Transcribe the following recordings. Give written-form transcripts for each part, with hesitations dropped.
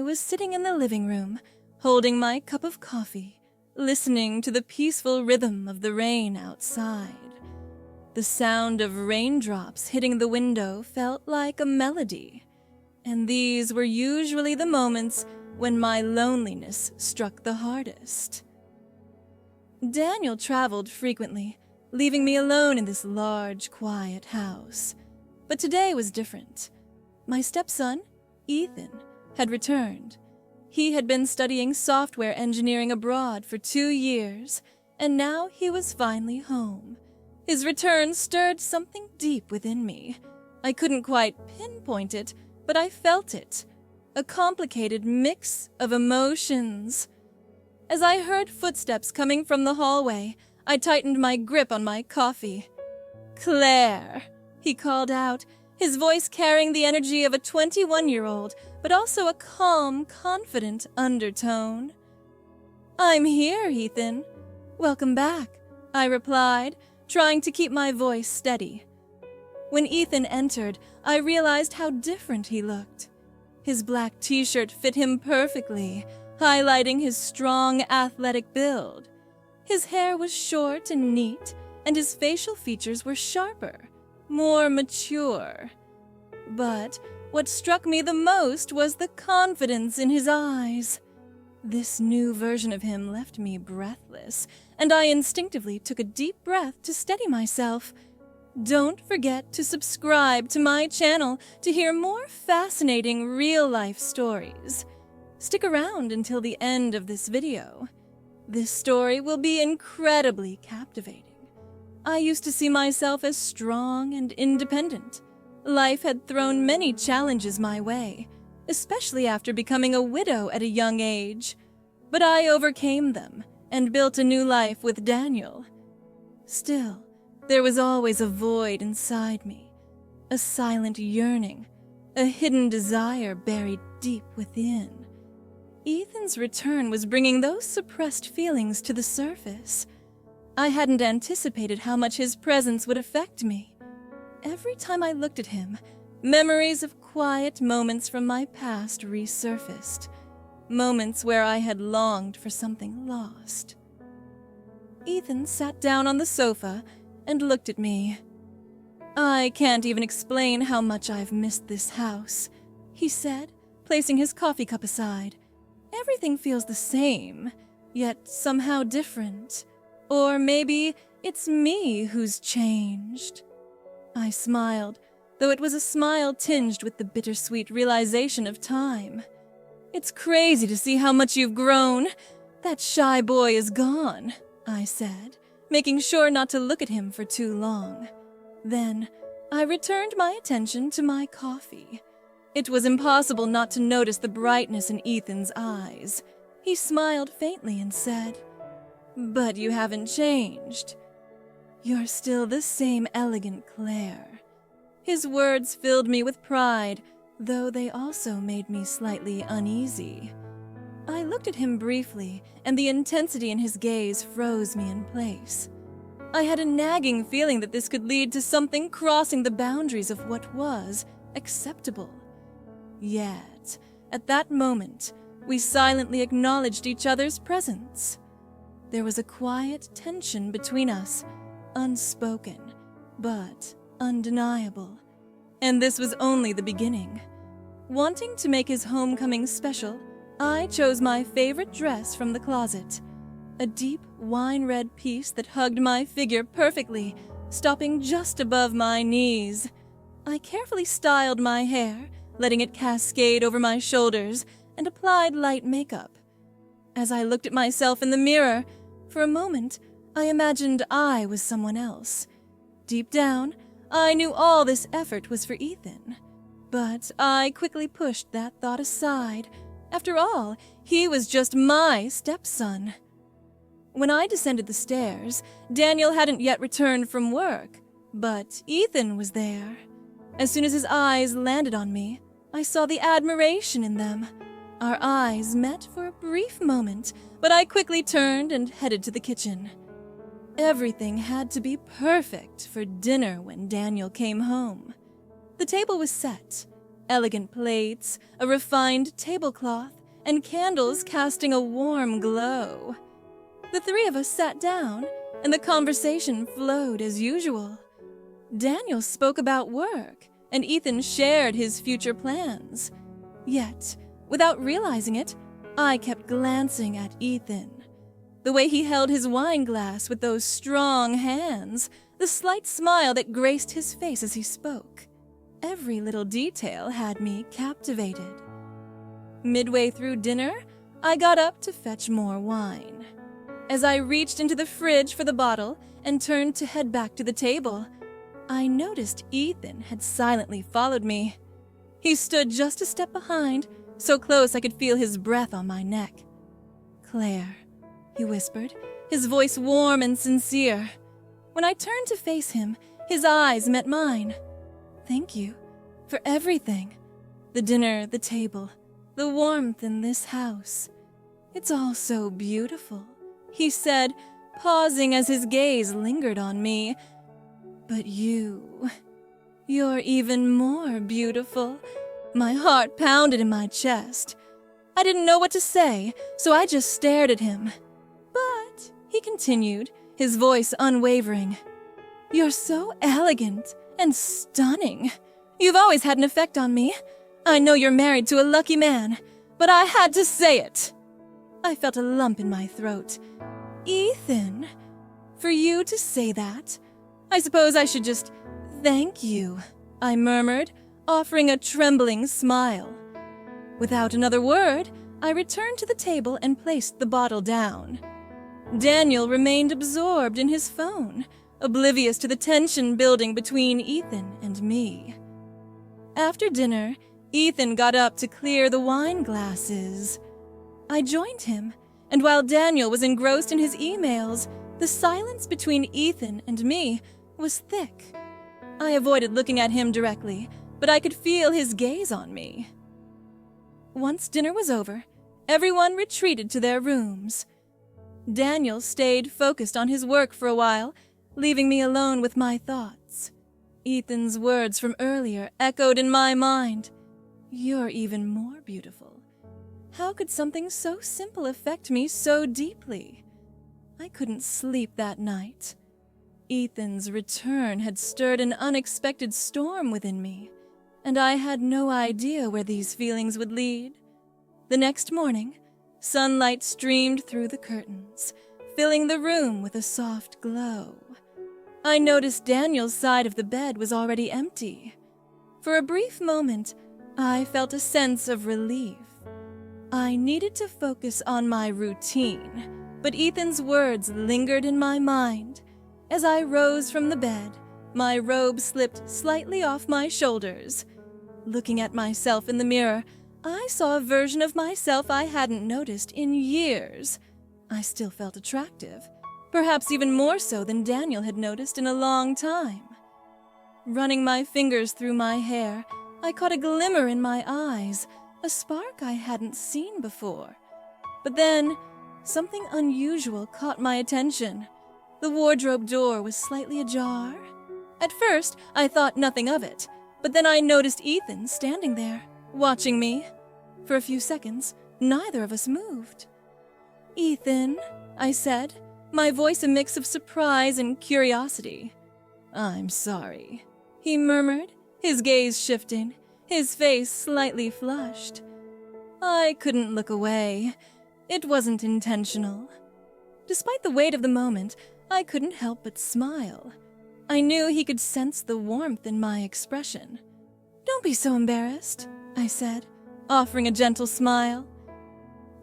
I was sitting in the living room, holding my cup of coffee, listening to the peaceful rhythm of the rain outside. The sound of raindrops hitting the window felt like a melody, and these were usually the moments when my loneliness struck the hardest. Daniel traveled frequently, leaving me alone in this large, quiet house. But today was different. My stepson, Ethan, had returned. He had been studying software engineering abroad for 2 years, and now he was finally home. His return stirred something deep within me. I couldn't quite pinpoint it, but I felt it. A complicated mix of emotions. As I heard footsteps coming from the hallway, I tightened my grip on my coffee. "Claire," he called out, his voice carrying the energy of a 21-year-old, but also a calm, confident undertone. "I'm here, Ethan. Welcome back," I replied, trying to keep my voice steady. When Ethan entered, I realized how different he looked. His black t-shirt fit him perfectly, highlighting his strong, athletic build. His hair was short and neat, and his facial features were sharper, more mature. But what struck me the most was the confidence in his eyes. This new version of him left me breathless, and I instinctively took a deep breath to steady myself. Don't forget to subscribe to my channel to hear more fascinating real-life stories. Stick around until the end of this video. This story will be incredibly captivating. I used to see myself as strong and independent. Life had thrown many challenges my way, especially after becoming a widow at a young age. But I overcame them and built a new life with Daniel. Still, there was always a void inside me, a silent yearning, a hidden desire buried deep within. Ethan's return was bringing those suppressed feelings to the surface. I hadn't anticipated how much his presence would affect me. Every time I looked at him, memories of quiet moments from my past resurfaced, moments where I had longed for something lost. Ethan sat down on the sofa and looked at me. "I can't even explain how much I've missed this house," he said, placing his coffee cup aside. "Everything feels the same, yet somehow different. Or maybe it's me who's changed." I smiled, though it was a smile tinged with the bittersweet realization of time. "It's crazy to see how much you've grown. That shy boy is gone," I said, making sure not to look at him for too long. Then, I returned my attention to my coffee. It was impossible not to notice the brightness in Ethan's eyes. He smiled faintly and said, "But you haven't changed. You're still the same elegant Claire." His words filled me with pride, though they also made me slightly uneasy. I looked at him briefly, and the intensity in his gaze froze me in place. I had a nagging feeling that this could lead to something crossing the boundaries of what was acceptable. Yet, at that moment, we silently acknowledged each other's presence. There was a quiet tension between us, unspoken, but undeniable. And this was only the beginning. Wanting to make his homecoming special, I chose my favorite dress from the closet, a deep wine-red piece that hugged my figure perfectly, stopping just above my knees. I carefully styled my hair, letting it cascade over my shoulders, and applied light makeup. As I looked at myself in the mirror, for a moment, I imagined I was someone else. Deep down, I knew all this effort was for Ethan. But I quickly pushed that thought aside. After all, he was just my stepson. When I descended the stairs, Daniel hadn't yet returned from work, but Ethan was there. As soon as his eyes landed on me, I saw the admiration in them. Our eyes met for a brief moment, but I quickly turned and headed to the kitchen. Everything had to be perfect for dinner when Daniel came home. The table was set. elegant plates, a refined tablecloth, and candles casting a warm glow. The three of us sat down, and the conversation flowed as usual. Daniel spoke about work, and Ethan shared his future plans. Yet, without realizing it, I kept glancing at Ethan. The way he held his wine glass with those strong hands, the slight smile that graced his face as he spoke. Every little detail had me captivated. Midway through dinner, I got up to fetch more wine. As I reached into the fridge for the bottle and turned to head back to the table, I noticed Ethan had silently followed me. He stood just a step behind, so close I could feel his breath on my neck. "Claire," he whispered, his voice warm and sincere. When I turned to face him, his eyes met mine. "Thank you for everything. The dinner, the table, the warmth in this house. It's all so beautiful," he said, pausing as his gaze lingered on me. "But you're even more beautiful." My heart pounded in my chest. I didn't know what to say, so I just stared at him. "But," he continued, his voice unwavering, "you're so elegant and stunning. You've always had an effect on me. I know you're married to a lucky man, but I had to say it." I felt a lump in my throat. "Ethan, for you to say that? I suppose I should just thank you," I murmured, offering a trembling smile. Without another word, I returned to the table and placed the bottle down. Daniel remained absorbed in his phone, oblivious to the tension building between Ethan and me. After dinner, Ethan got up to clear the wine glasses. I joined him, and while Daniel was engrossed in his emails, the silence between Ethan and me was thick. I avoided looking at him directly, but I could feel his gaze on me. Once dinner was over, everyone retreated to their rooms. Daniel stayed focused on his work for a while, leaving me alone with my thoughts. Ethan's words from earlier echoed in my mind. "You're even more beautiful." How could something so simple affect me so deeply? I couldn't sleep that night. Ethan's return had stirred an unexpected storm within me, and I had no idea where these feelings would lead. The next morning, sunlight streamed through the curtains, filling the room with a soft glow. I noticed Daniel's side of the bed was already empty. For a brief moment, I felt a sense of relief. I needed to focus on my routine, but Ethan's words lingered in my mind. As I rose from the bed, my robe slipped slightly off my shoulders. Looking at myself in the mirror, I saw a version of myself I hadn't noticed in years. I still felt attractive, perhaps even more so than Daniel had noticed in a long time. Running my fingers through my hair, I caught a glimmer in my eyes, a spark I hadn't seen before. But then, something unusual caught my attention. The wardrobe door was slightly ajar. At first, I thought nothing of it, but then I noticed Ethan standing there, watching me. For a few seconds, neither of us moved. "Ethan," I said, my voice a mix of surprise and curiosity. "I'm sorry," he murmured, his gaze shifting, his face slightly flushed. I couldn't look away. It wasn't intentional. Despite the weight of the moment, I couldn't help but smile. I knew he could sense the warmth in my expression. "Don't be so embarrassed," I said, offering a gentle smile.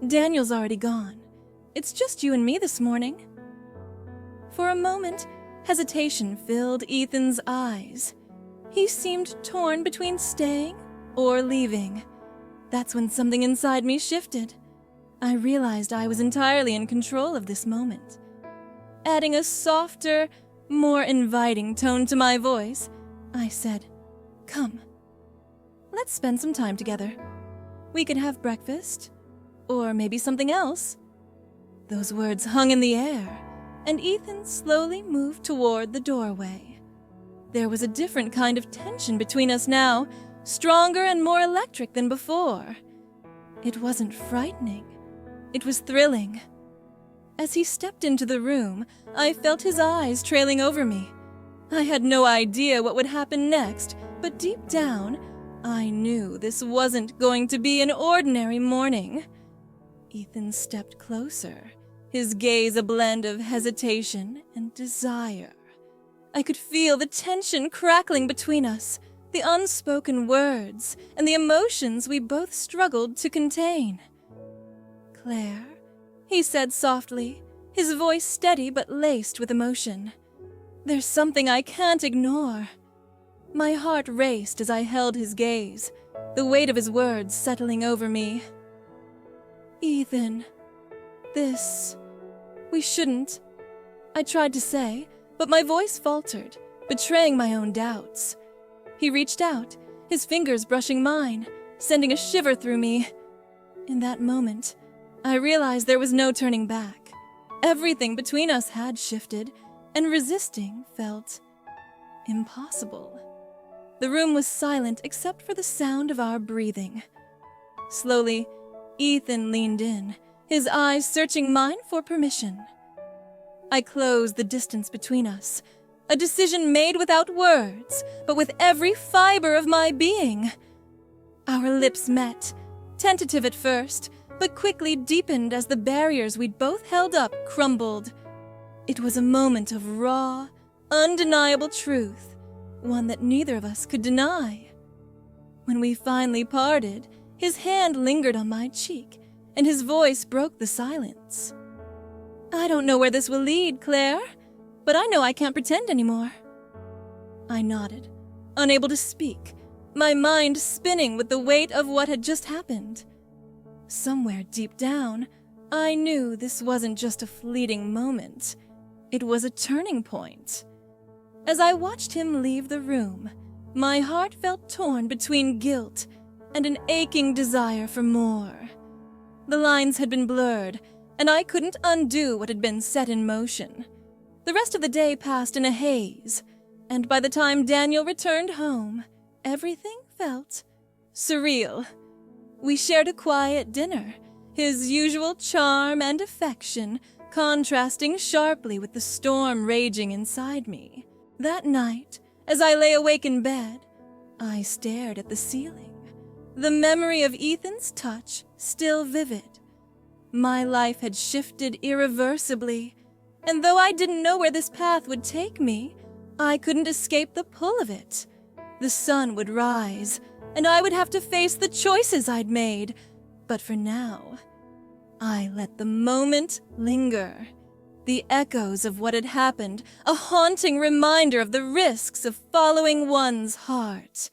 "Daniel's already gone. It's just you and me this morning." For a moment, hesitation filled Ethan's eyes. He seemed torn between staying or leaving. That's when something inside me shifted. I realized I was entirely in control of this moment. Adding a softer, more inviting tone to my voice, I said, "Come, let's spend some time together. We could have breakfast, or maybe something else." Those words hung in the air, and Ethan slowly moved toward the doorway. There was a different kind of tension between us now, stronger and more electric than before. It wasn't frightening. It was thrilling. As he stepped into the room, I felt his eyes trailing over me. I had no idea what would happen next, but deep down, I knew this wasn't going to be an ordinary morning. Ethan stepped closer, his gaze a blend of hesitation and desire. I could feel the tension crackling between us, the unspoken words, and the emotions we both struggled to contain. "Claire," he said softly, his voice steady but laced with emotion. "There's something I can't ignore." My heart raced as I held his gaze, the weight of his words settling over me. "Ethan, we shouldn't," I tried to say, but my voice faltered, betraying my own doubts. He reached out, his fingers brushing mine, sending a shiver through me. In that moment, I realized there was no turning back. Everything between us had shifted, and resisting felt impossible. The room was silent except for the sound of our breathing. Slowly, Ethan leaned in, his eyes searching mine for permission. I closed the distance between us, a decision made without words, but with every fiber of my being. Our lips met, tentative at first, but quickly deepened as the barriers we'd both held up crumbled. It was a moment of raw, undeniable truth, one that neither of us could deny. When we finally parted, his hand lingered on my cheek, and his voice broke the silence. "I don't know where this will lead, Claire, but I know I can't pretend anymore." I nodded, unable to speak, my mind spinning with the weight of what had just happened. Somewhere deep down, I knew this wasn't just a fleeting moment. It was a turning point. As I watched him leave the room, my heart felt torn between guilt and an aching desire for more. The lines had been blurred, and I couldn't undo what had been set in motion. The rest of the day passed in a haze, and by the time Daniel returned home, everything felt surreal. We shared a quiet dinner, his usual charm and affection contrasting sharply with the storm raging inside me. That night, as I lay awake in bed, I stared at the ceiling, the memory of Ethan's touch still vivid. My life had shifted irreversibly, and though I didn't know where this path would take me, I couldn't escape the pull of it. The sun would rise, and I would have to face the choices I'd made. But for now, I let the moment linger. The echoes of what had happened, a haunting reminder of the risks of following one's heart.